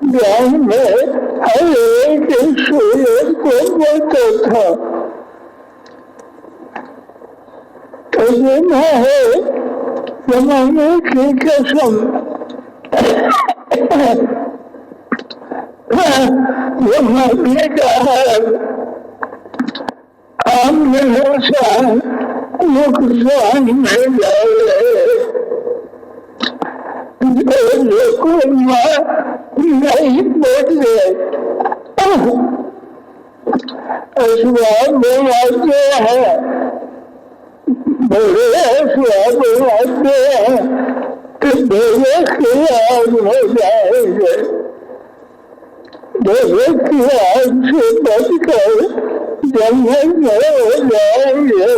ज्ञान में हर एक सूरज को बोलता था। तो देना है जमाने की कसम, जमाने का आमने नुकसान में जाए नहीं बोले स्वाब बनाते हैं, बड़े स्वाब बनाते हैं कि बड़े की आग में जाएंगे, बड़े की आग से बचकर जन्नत में हो जाएंगे।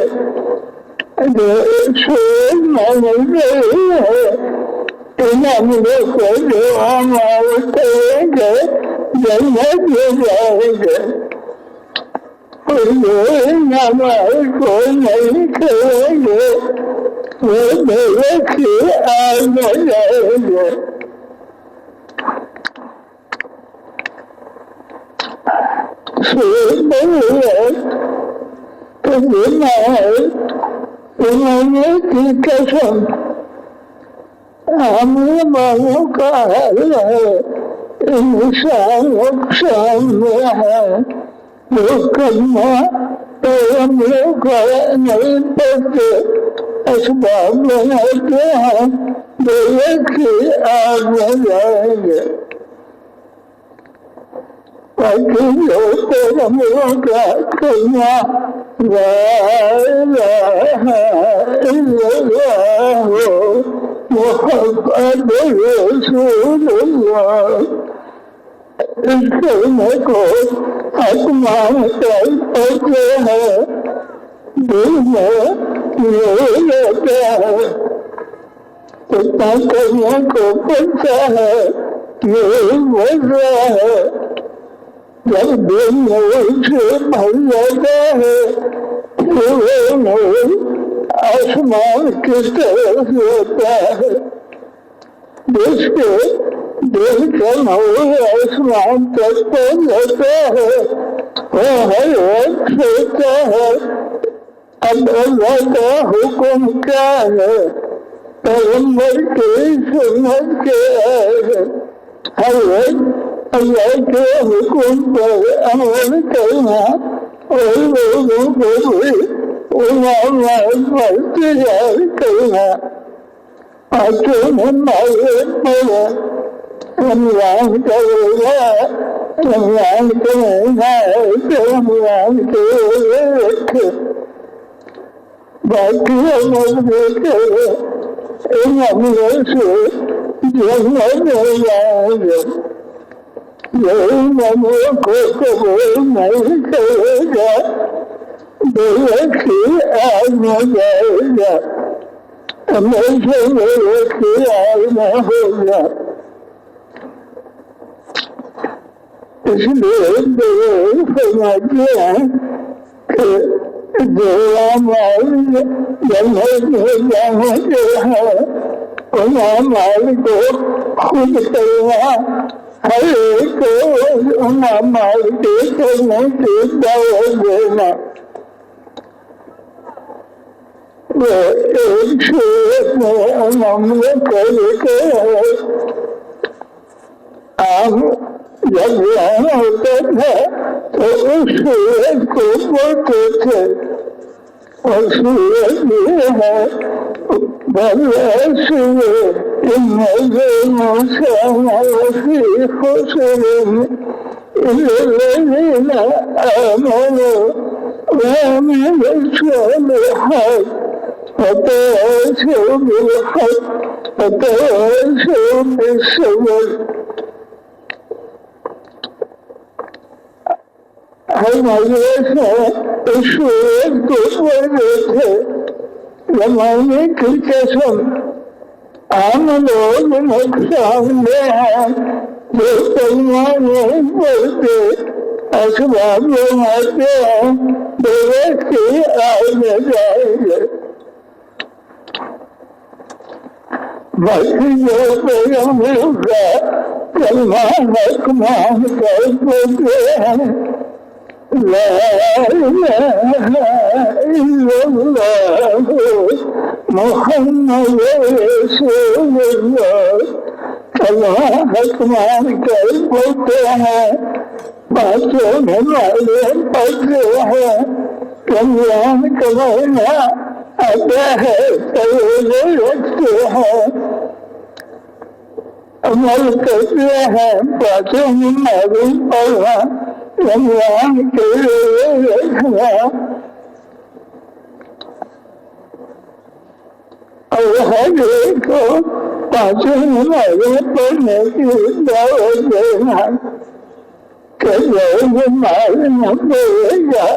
सूरज माने नहीं है, इन्होंने को जो हम करेंगे जन्नत में जाएंगे, हमारे को नहीं करेंगे वो मेरे की आग में जाएंगे। तो बिना उन्होंने की कसम हमने मानों का हल है, इंसान नुकसान में है, वो करना तो हम लोग नहीं पड़ते, असबाब बनाते हैं, बोले की आग में जाएंगे। बाकी जो हम लोग का करना मोहब्बत रसूलुल्लाह, इस करने को आत्मान कर पड़ते हैं, दिल में ये रहता है, इतना करने को पड़ता है, ये मजा है। जब दिल नूर से भर जाता है, नूर आसमान की तरफ होता है, जिसके दिल का नूर आसमान तक पहुंच जाता है, वह हर वक्त सोचता है अब अल्लाह का हुक्म क्या है, पैगंबर की सुन्नत क्या है। हर वक्त अल्लाह के हुक्म पर अमल करना और लोगों को भी इंतजार करना। आंखों में मारे पड़े रमजान करेगा, रमजान के महीना है तो रमजान के रखे, बाकी अमल भी करे, इन अमलों से जन्नत में जाएंगे। यही मनुष्य को कबूल नहीं करेगा, मेरे की आग में जाएगा, हमेशा मेरे की आग में होगा। इसलिए फरमाते हैं कि जो माल जन्नत में जाने हैं, उन माल को खुद करना, हर एक को माल के करने की दावत देना। वो एक सूरत में हमने करके आम जब यहाँ होता था तो उस सूरज को बोलते थे, और सूरज ये है हमारे सूरज को बोलते थे जमाने की कसम, आम लोग नुकसान में हैं जो कलमा नहीं पढ़ते, असबाब बनाते हैं, बेवसी आग में जाएंगे। बाकी जो पैगंबरों का कलमा हकमान कर बोलते हैं, ला इलाहा इल्लल्लाह मुहम्मद रसूलुल्लाह, कलमा हकमान कर बोलते हैं, बातों में मालूम पड़ते हैं, रमजान का महीना आता है रोजे रखते हैं, अमल करते हैं, बातों में मालूम पड़ा रमजान के रोजे रखना। और हर एक को बातों में मालूम पड़ने की दावत देना कि लोग मालूम पड़ेगा,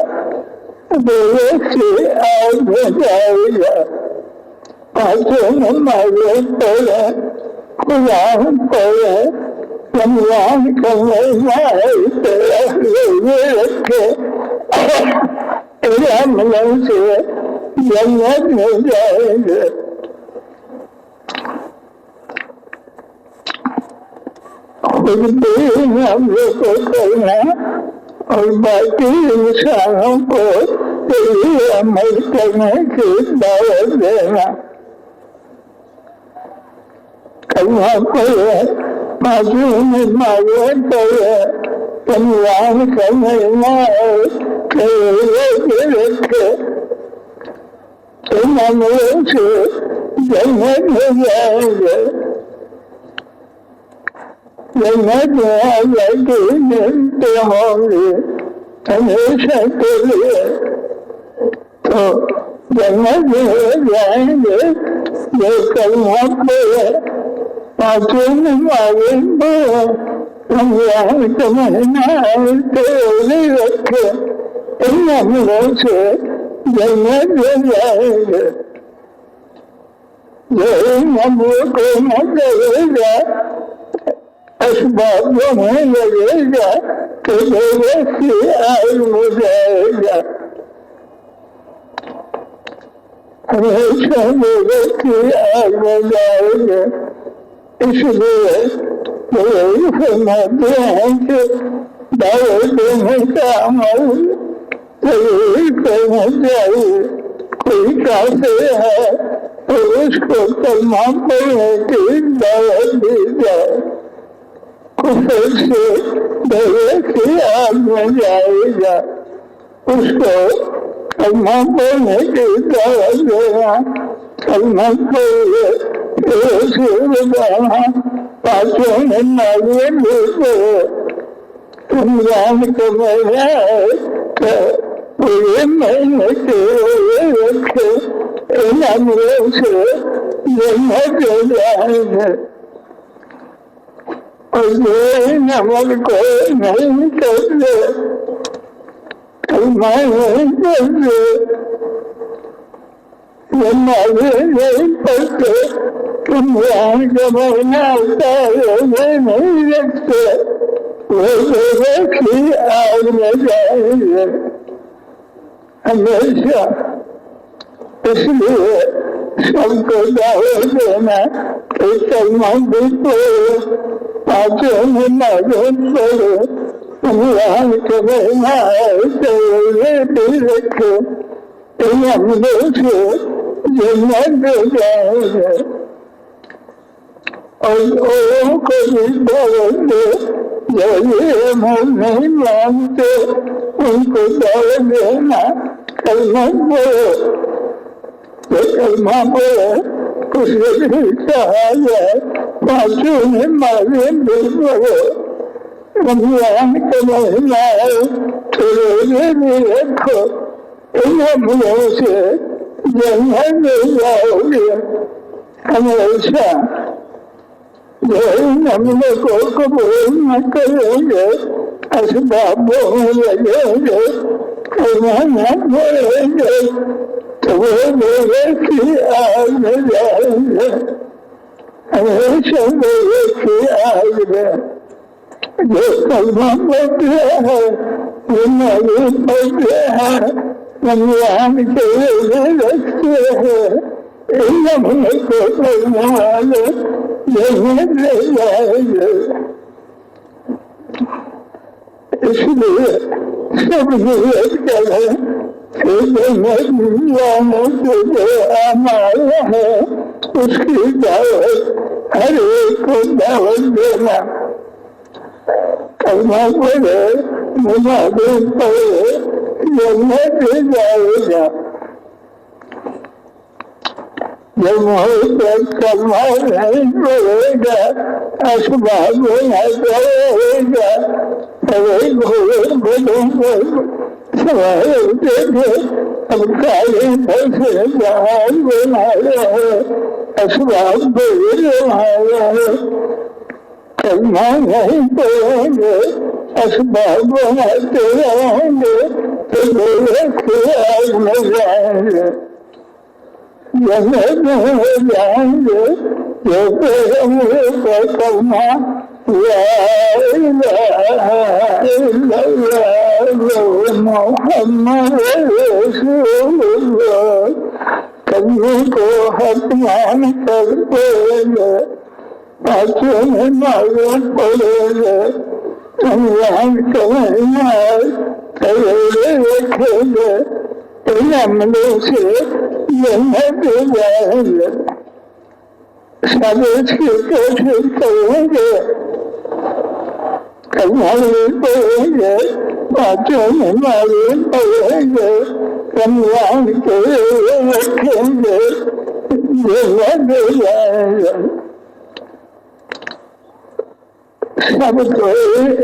बेवसी आग में जाएगा। बातों में मालूम पड़े, खुदा पड़े, रमजान का महीना रोजे रखे, अमल से जन्नत में जाएंगे। खुद भी हम लोग को करना और बाकी इंसानों को यही अमल करने की दावत देना। कलमा पढ़े, मासूम मालूम पढ़े, रमजान का महीना रोजे रखे, इन अमलों से जन्नत में जाएंगे। जन्नत में अल्लाह की नेमतें होंगी हमेशा के लिए। तो जन्नत में जाएंगे जो कलमा पढ़े, बातों में मालूम पड़े, रमजान का महीना रोजे रखे, इन अमलों से जन्नत में जाएंगे। जो इन अमलों को न करेगा, असबाबों में लगेगा तो बेवसी आग में जाएगा। हमेशा बेवसी आग में जाएगा। इसलिए वही फरमाते हैं कि दावत देने का अमल जरूर करना चाहिए। कोई काफिर है तो उसको कलमा पढ़ने की दावत दी जाए, कुफर से बेवसी आग में जाएगा। उसको कलमा पढ़ने की दावत देना, कलमा पढ़े बताना, बातों में मालूम भी पड़े। रमजान का महीना है तो पूरे महीने के रोजे रखे, इन अमलों से जन्नत में जाएंगे। और जो इन अमल को नहीं करते, कलमा नहीं करते, मालूम नहीं पड़ते, रमजान का महीना आता है रोजे नहीं रखते, वो बेवसी आग में जाएंगे हमेशा। इसलिए सबको दावत देना कि कलमा भी पढ़ो, बातों में मालूम पड़ो, रमजान का महीना है तो रोजे भी रखे, इन अमलों से जन्नत में जाएंगे। और लोगों को भी दावत दे, जो ये अमल नहीं मानते उनको दावत देना, कलमा पढ़ो। जो कलमा पढ़े उसे भी कहा जाए, बातों में मालूम भी पढ़ो, रमजान का महीना है तो रोजे भी रखो, इन अमलों से जन्नत में जाओगे हमेशा। जो इन अमलों को कबूल न करेंगे, असबाबों में लगेंगे, कलमा न पढ़ेंगे तो वो बेवसी आग में जाएंगे हमेशा, बेवसी आग में। जो कलमा पढ़ रहा है वो मालूम पढ़ रहा है, रमजान के रोजे रखते हैं, इन लम्हे को पढ़ने वाले जन्नत ले जाएंगे। इसलिए सब नियत करें कि जन्नत जाने के जो अमाल है उसकी दावत हर एक को दावत देना। कलमा पढ़े, नमाज़ें पढ़े, जन्नत ले जाएगा। जब मोहब्बत कलमा नहीं पड़ेगा, असबाब नहीं पड़ेगा, सभी घोड़े बदों पर सवार होते थे, अब काले फंसे जहाज बना रहे, असबाब बदले बना रहे। कलमा नहीं पड़ेंगे, असबाब बनाते रहेंगे तो घोड़े के आग में जाएंगे, जन्नत में हो जाएंगे। जो पैगंबर का कलमा ला इलाहा इल्लल्लाह मुहम्मद रसूलुल्लाह कलमे को हक मान कर पढ़ेंगे, पाँचों नमाज़ें पढ़ेंगे, रमज़ान का महीना रोजे रखेंगे, इन अमलों से जन्नत ले जाएंगे। सब इसकी कोशिश करेंगे, कलमा पढ़ेंगे, पाँचों नमाज़ें पढ़ेंगे, रमज़ान के रोजे रखेंगे, जन्नत ले जाएंगे। सबको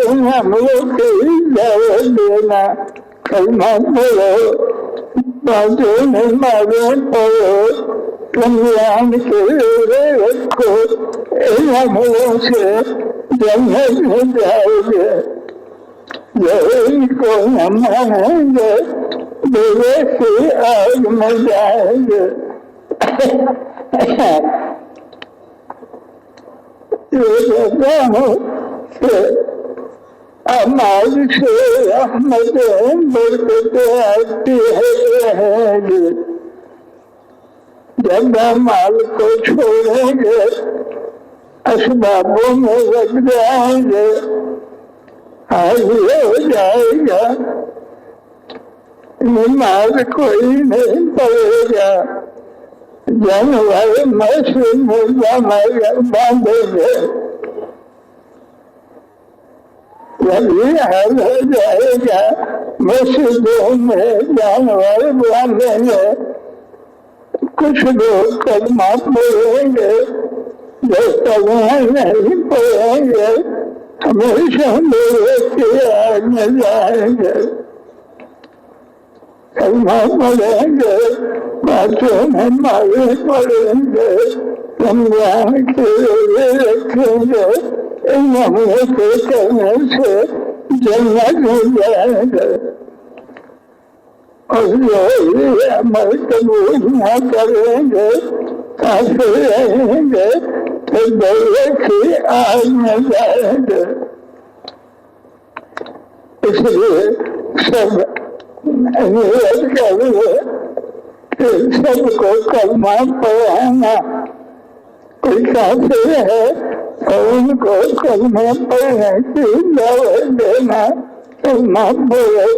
इन अमलों की दावत देना। कलमा पढ़ो, पाँचों नमाज़ें पढ़ो, रमज़ान के रोजे रखो, इन अमलों से जन्नत में जाओगे। जो इनको न मानेंगे दोज़ख की आग में जाएंगे। ये कहता हूँ कि अमाल से रहमतें बरकतें आती है। जब अमाल को छोड़ेंगे, असबाबों में लग जाएंगे, हाजिर हो जाएगा, नमाज कोई नहीं पढ़ेगा, जानवर मस्जिद में बांधेंगे, यही हाल हो जाएगा। मस्जिदों में जानवर बांधेंगे, कुछ लोग कलमा पढ़ेंगे, जो कलमा नहीं पढ़ेंगे हमेशा लोगों की आग में जाएंगे। कलमा पढ़ेंगे, पाँचों नमाज़ें पढ़ेंगे, रमज़ान के रोजे रखेंगे, इन अमलों को करने से जन्नत में जाएंगे। और जो ये अमल कबूल न करेंगे, काफिर रहेंगे, तो दोज़ख की आग में जाएंगे। इसलिए सब नियत करिए कि सबको कलमा पढ़ाना। कोई काफिर है तो उनको कलमा पढ़ने की दावत देना। कलमा पढ़ो,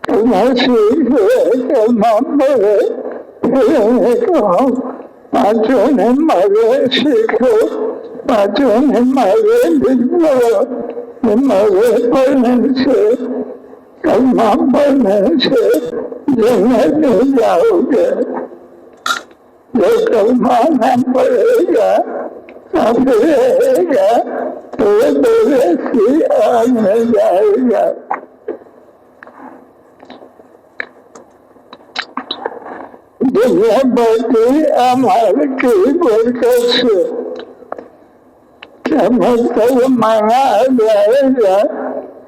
कलमा सीखो, कलमा पढ़ो, फिर कहो पाँचों नमाज़ें सीखो, पाँचों नमाज़ें पढ़ो। नमाज़ें पढ़ने से, कलमा पढ़ने से जन्नत में जाओगे। जो कलमा न पढ़ेगा, काफिर रहेगा, तो वो दोज़ख की आग में जाएगा। दुनिया बढ़ती अमल की बरकत से मतलब माना जाएगा,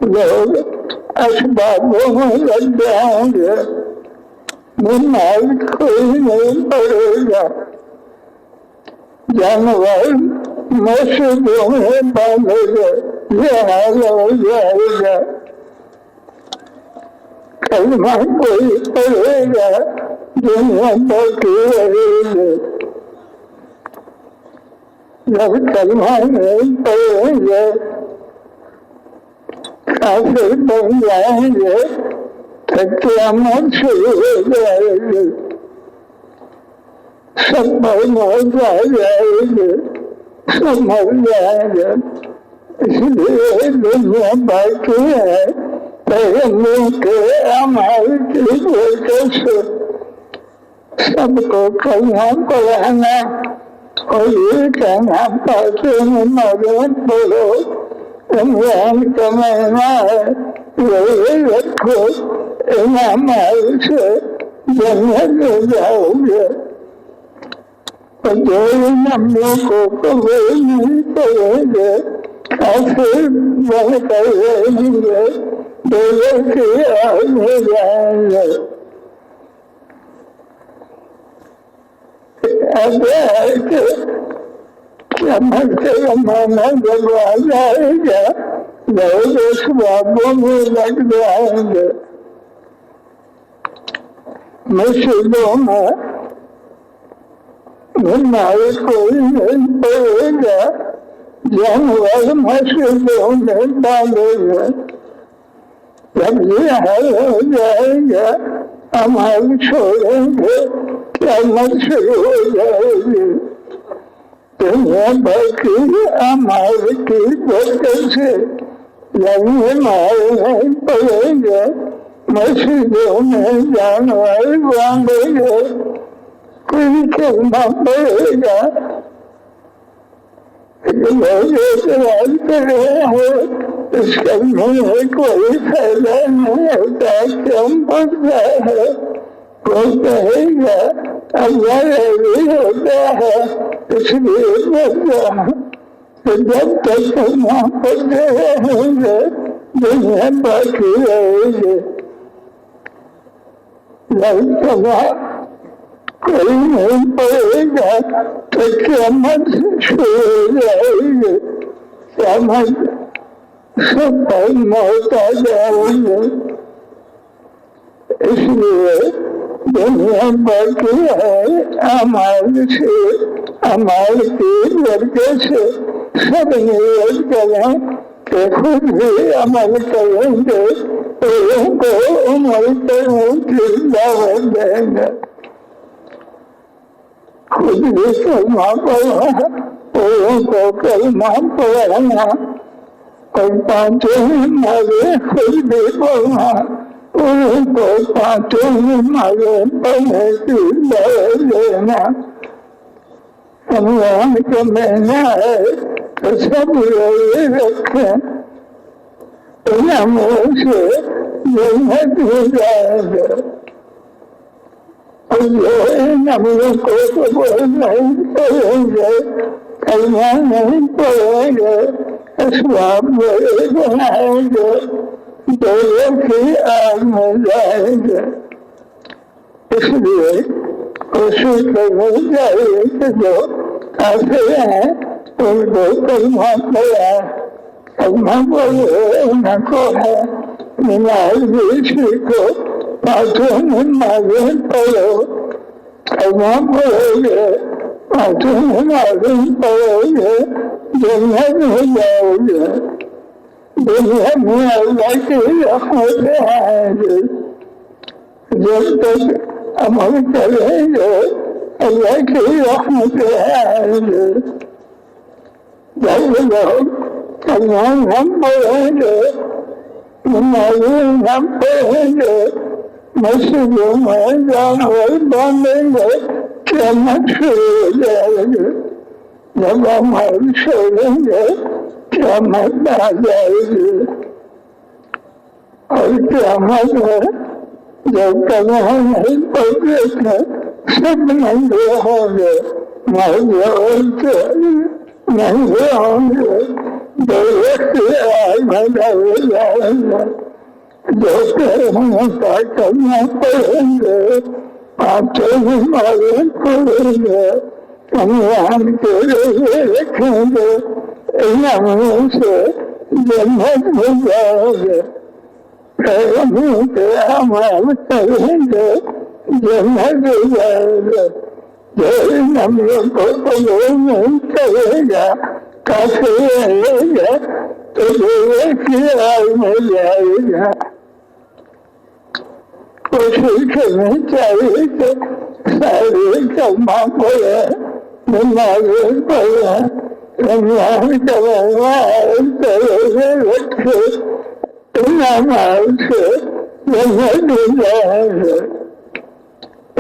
लोग असबाबों में लग जाएंगे, नमाज कोई नहीं पढ़ेगा, जानवर मस्जिदों में बांधेगा, ये हाल हो जाएगा। कलमा कोई पढ़ेगा, दुनिया बाकी रहेगी। जब कलमा नहीं पढ़ेंगे, काफिर बन जाएंगे, तो क़यामत शुरू हो जाएगी, सब मौत आ जाएगी, सब मर जाएंगे। इसलिए दुनिया बाकी है, पैगंबर के अमल की वजह से सबको कलमा पढ़ाना और ये कहना पाते मदद पढ़ो, रमजान का महीना है, रोजे रखो, इमाम से जन्नत में जाओगे। और जो इन अमलों को कबूल नहीं करेंगे, काफिर बनकर रहेंगे, दोज़ख की आग में जाएंगे। ऐसा है कि क़यामत का ज़माना जब आ जाएगा, लोग उस बाबों में लग जाएंगे। मस्जिदों में नमाज़ कोई नहीं पढ़ेगा, जानवर मस्जिदों में डालेंगे। जब ये हाल हो जाएगा, अमल छोड़ेंगे, क़यामत शुरू हो जाएगी। दुनिया भर की अमल की बरकत से जब नमाज़ नहीं पढ़ेंगे, मस्जिदों में जानवर बांधेंगे, कोई कलमा पढ़ेगा, लोग एतराज़ कर रहे हैं, इस कलमे में कोई फायदा नहीं होता, कम पड़ता है। वो कहेगा अल्लाह भी होता है, इसलिए पढ़ता हूँ। तो जब तक कलमा पढ़ते रहेंगे, दुनिया बाकी रहेगी। जब कलमा कोई नहीं पढ़ेगा, तो क़यामत शुरू हो जाएगी। क़यामत सब पर मौत आ जाएंगे। इसलिए दुनिया बाकी है, अमाल की बरकत से सब नियत करें कि खुद भी अमल करेंगे, लोगों को अमल करने की दावत देंगे। खुद भी कलमा पढ़ना, लोगों को कलमा पढ़ाना, और पांचों नमाज़ें खुद भी पढ़ना, उनको पांचों नमाज़ें पढ़ने की दावत देना। रमज़ान का महीना है, तो सब रोज़े रखें, इनामों से जन्नत हो जाएगा। और जो इन अमलों को कबूल नहीं करेंगे, कलमा नहीं पढ़ेंगे, असबाब बड़े बनाएंगे, दोज़ख की आग में जाएंगे। इसलिए कोशिश करनी चाहिए कि जो काफिर हैं, उनको कलमा पढ़ा, कलमा पढ़ो, उनको है नमाज भी सीखो, पांचों नमाज़ें पढ़ो, कलमा पढ़ोगे, पांचों नमाज़ें पढ़ोगे, जन्नत हो जाओगे। दुनिया में अल्लाह की रहमतें आएंगी। जब तक अमल करेंगे, अल्लाह की रहमतें आएंगी। जब लोग कलमा न पढ़ेंगे, नमाज़ें न पढ़ेंगे, मस्जिदों में जानवर बांधेंगे, क़यामत शुरू हो जाएगी। जब अमल छोड़ेंगे, क़यामत आ जाएगी। और क़यामत में जब कलमा नहीं पढ़ते थे, सब नंगे होंगे, मर्द औरतें नंगे होंगे, दोज़ख की आग में डाले जाएंगे। जो कलमा का कलमा पढ़ेंगे, पांचों नमाज़ें पढ़ेंगे, भगवान के लिए रखेंगे, नामों से जन्नत में जाओगे, प्रेम के अमल करेंगे, जन्नत में जाओगे। जो नमों को कबूल करेगा, काफी रहेगा, तो देव की राह में जाएगा। कोशिश करनी चाहिए कि सारे कर्मा पड़े, नमाज़ पढ़े, रमज़ान का महीना रोज़े रखे, नमाज से जन्नत में जाएंगे।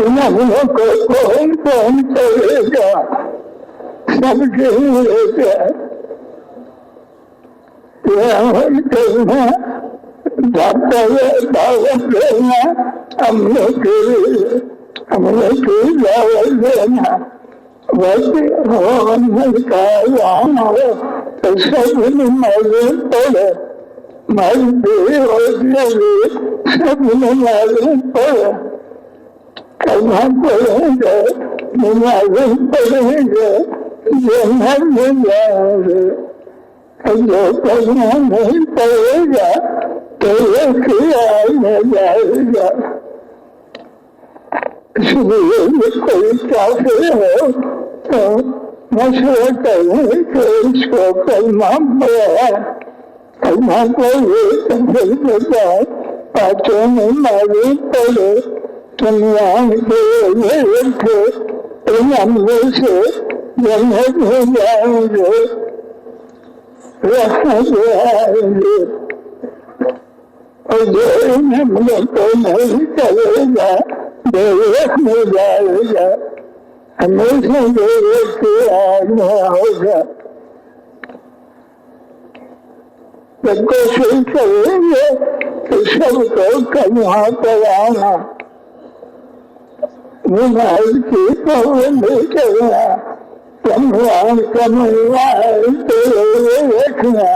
नमों को कौन कौन करेगा, सबके लिए अमल करना, दावत देना, हम लोग की दावत देना। वैसे हो का राम हो तो सब मालूम पड़े, मजबूरी होती सब मालूम पड़े, करना पड़ेंगे, मालूम पड़ेंगे, जन्नत में जाएंगे। जो करना नहीं पड़ेगा तो ये किया में जाएगा। इसलिए कोई काफिर हो तो मशवरा करें कि इसको कलमा पड़ा, कलमा पड़े तो फिर बताए पाँचों में मालूम पड़े, दुनिया के लिए रखे, इन अमलों से जन्नत में जाएंगे, जाएंगे। और जो इन अमलों को नहीं करेगा, देवक में जाएगा, हमेशा देवक की आग में होगा। जब कोशिश करेंगे कि सबको कलमा पढ़ाना, नमाज की पाबंदी करना, रमज़ान का महीना रोज़े रखना,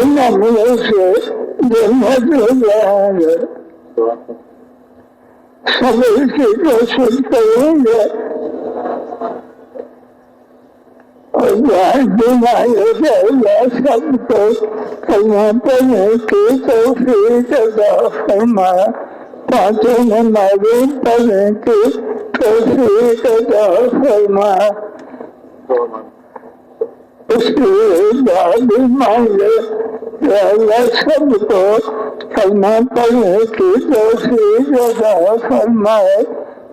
इन अमलों से जन्नत में जाएंगे। सब इसकी कोशिश करेंगे और बीमारी से सबको कलमा पढ़ने की तौफीक अता फरमाए, पाँचों नमाज़ें पढ़ने की तौफीक अता फरमाए। उसकी दुआ मांगे कि अल्लाह सबको कलमा पढ़ने की तौफीक अता फरमाए,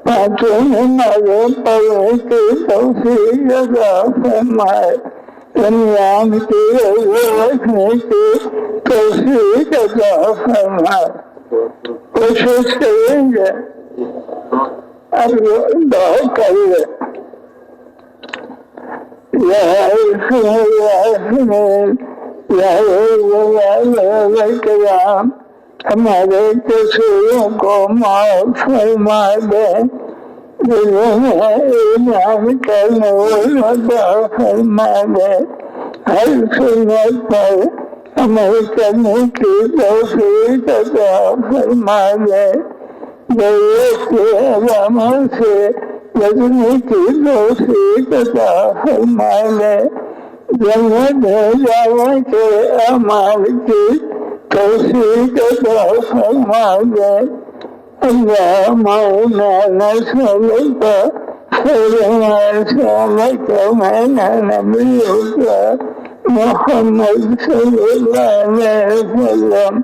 पाँचों नमाज़ें पढ़ने की तौफीक अता फरमाए, रमज़ान की रोज़े रखने की तौफीक अता फरमाए। कोशिश करेंगे, अब दुआ करिए। हमारे कसूरों को माफ फरमा दे, ईमान करने वाला फरमा दे, हर सुन्नत पर अमल करने की तौफीक अता फरमा दे, जरूरत के अमल से बचने की तौफीक अता फरमा दे, जन्नत जाने के अमाल की तौफीक अता फरमा दे। अल्लाहुम्मा इन्ना नस्अलुका खैरा सअलका मिना नबिय्युका मुहम्मद सल्लल्लाहु अलैहि वसल्लम,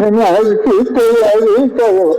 नमाज की तैयारी करो।